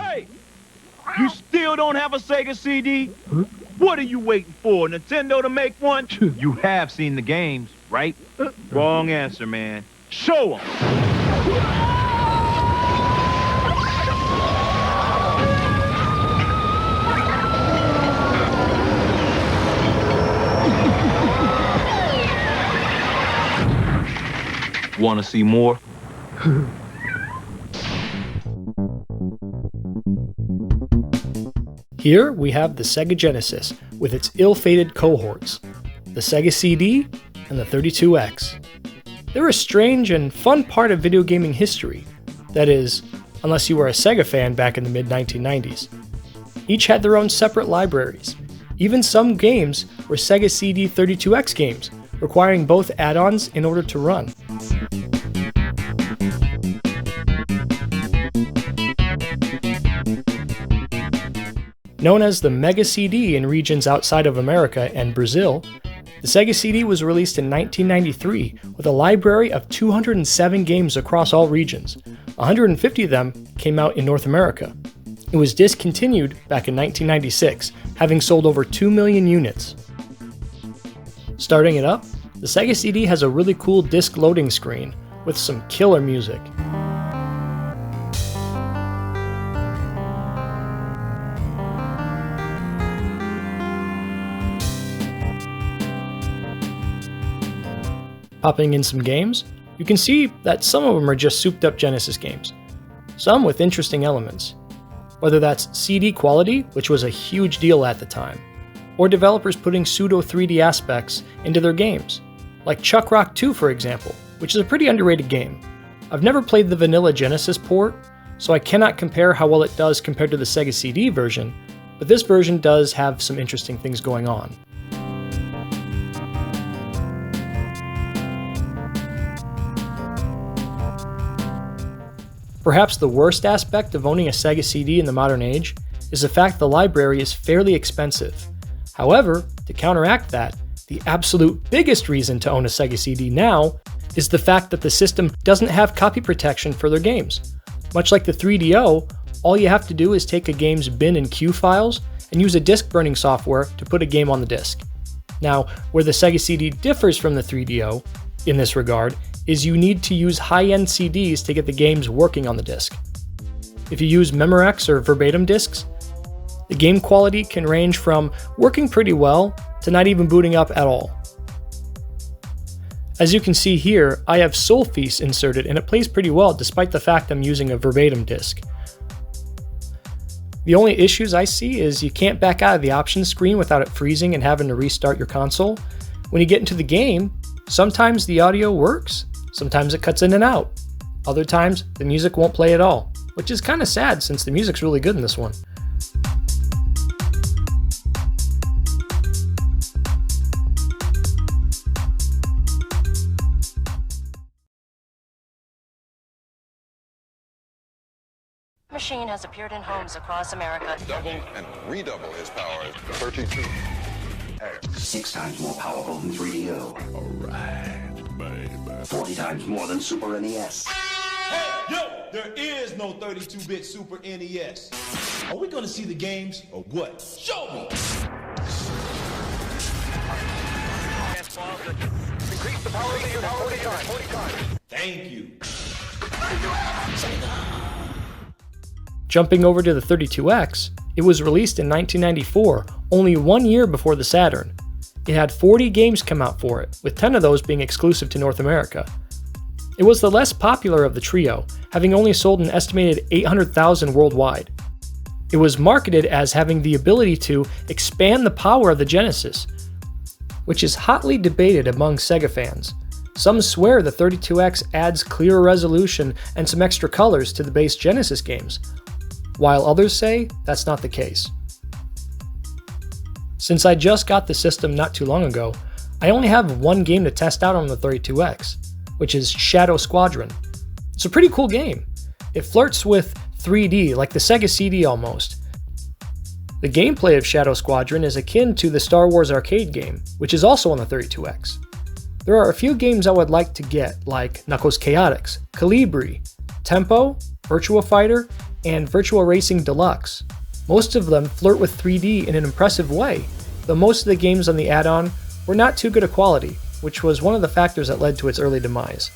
Hey! You still don't have a Sega CD? Huh? What are you waiting for? Nintendo to make one? You have seen the games, right? Wrong answer, man. Show 'em! Want to see more? Here we have the Sega Genesis with its ill-fated cohorts, the Sega CD and the 32X. They're a strange and fun part of video gaming history. That is, unless you were a Sega fan back in the mid-1990s. Each had their own separate libraries. Even some games were Sega CD 32X games, requiring both add-ons in order to run. Known as the Mega CD in regions outside of America and Brazil, the Sega CD was released in 1993 with a library of 207 games across all regions. 150 of them came out in North America. It was discontinued back in 1996, having sold over 2 million units. Starting it up, the Sega CD has a really cool disc loading screen with some killer music. Popping in some games, you can see that some of them are just souped up Genesis games, some with interesting elements. Whether that's CD quality, which was a huge deal at the time, or developers putting pseudo 3D aspects into their games, like Chuck Rock 2 for example, which is a pretty underrated game. I've never played the vanilla Genesis port, so I cannot compare how well it does compared to the Sega CD version, but this version does have some interesting things going on. Perhaps the worst aspect of owning a Sega CD in the modern age is the fact the library is fairly expensive. However, to counteract that, the absolute biggest reason to own a Sega CD now is the fact that the system doesn't have copy protection for their games. Much like the 3DO, all you have to do is take a game's bin and queue files and use a disk burning software to put a game on the disk. Now, where the Sega CD differs from the 3DO in this regard is you need to use high-end CDs to get the games working on the disc. If you use Memorex or verbatim discs, the game quality can range from working pretty well to not even booting up at all. As you can see here, I have Solfease inserted and it plays pretty well despite the fact I'm using a verbatim disc. The only issues I see is you can't back out of the options screen without it freezing and having to restart your console. When you get into the game, sometimes the audio works, sometimes it cuts in and out. Other times, the music won't play at all, which is kind of sad since the music's really good in this one. Machine has appeared in homes across America. Double and redouble his powers. 32. 6 times more powerful than 3DO. Alright, baby. 40 times more than Super NES. Hey, yo, there is no 32-bit Super NES. Are we gonna see the games or what? Show me! Increase the power of your 40 times. Thank you. Jumping over to the 32X, it was released in 1994, only 1 year before the Saturn. It had 40 games come out for it, with 10 of those being exclusive to North America. It was the less popular of the trio, having only sold an estimated 800,000 worldwide. It was marketed as having the ability to expand the power of the Genesis, which is hotly debated among Sega fans. Some swear the 32X adds clearer resolution and some extra colors to the base Genesis games, while others say that's not the case. Since I just got the system not too long ago, I only have one game to test out on the 32X, which is Shadow Squadron. It's a pretty cool game. It flirts with 3D like the Sega CD almost. The gameplay of Shadow Squadron is akin to the Star Wars arcade game, which is also on the 32X. There are a few games I would like to get, like Knuckles Chaotix, Calibri, Tempo, Virtua Fighter, and Virtua Racing Deluxe. Most of them flirt with 3D in an impressive way, though most of the games on the add-on were not too good a quality, which was one of the factors that led to its early demise.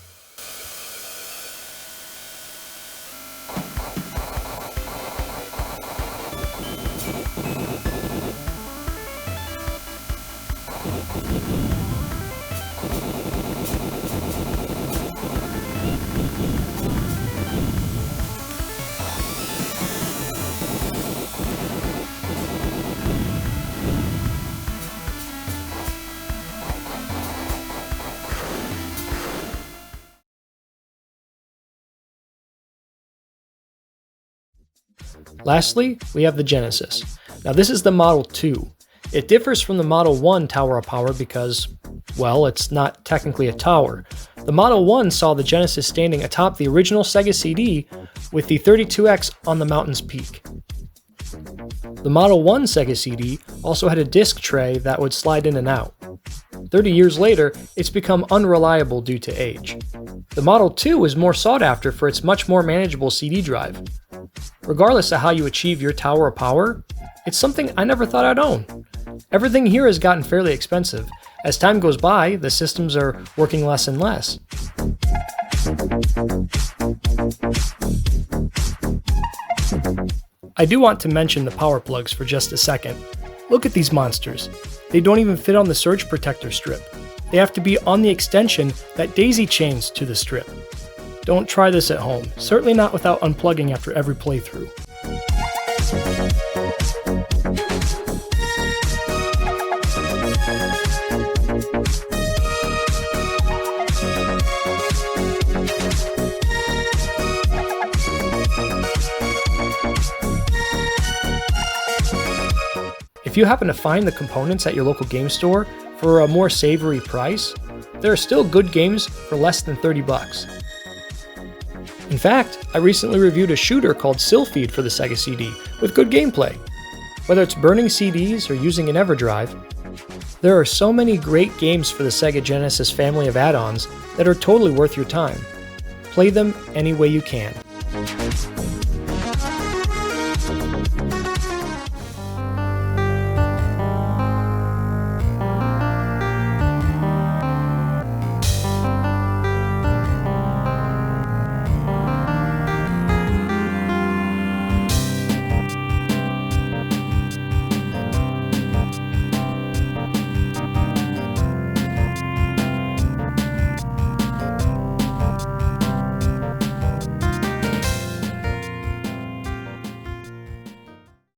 Lastly, we have the Genesis. Now this is the Model 2. It differs from the Model 1 Tower of Power because, well, it's not technically a tower. The Model 1 saw the Genesis standing atop the original Sega CD with the 32X on the mountain's peak. The Model 1 Sega CD also had a disc tray that would slide in and out. 30 years later, it's become unreliable due to age. The Model 2 is more sought after for its much more manageable CD drive. Regardless of how you achieve your Tower of Power, it's something I never thought I'd own. Everything here has gotten fairly expensive. As time goes by, the systems are working less and less. I do want to mention the power plugs for just a second. Look at these monsters. They don't even fit on the surge protector strip. They have to be on the extension that daisy chains to the strip. Don't try this at home, certainly not without unplugging after every playthrough. If you happen to find the components at your local game store for a more savory price, there are still good games for less than $30. In fact, I recently reviewed a shooter called Sylpheed for the Sega CD with good gameplay. Whether it's burning CDs or using an EverDrive, there are so many great games for the Sega Genesis family of add-ons that are totally worth your time. Play them any way you can.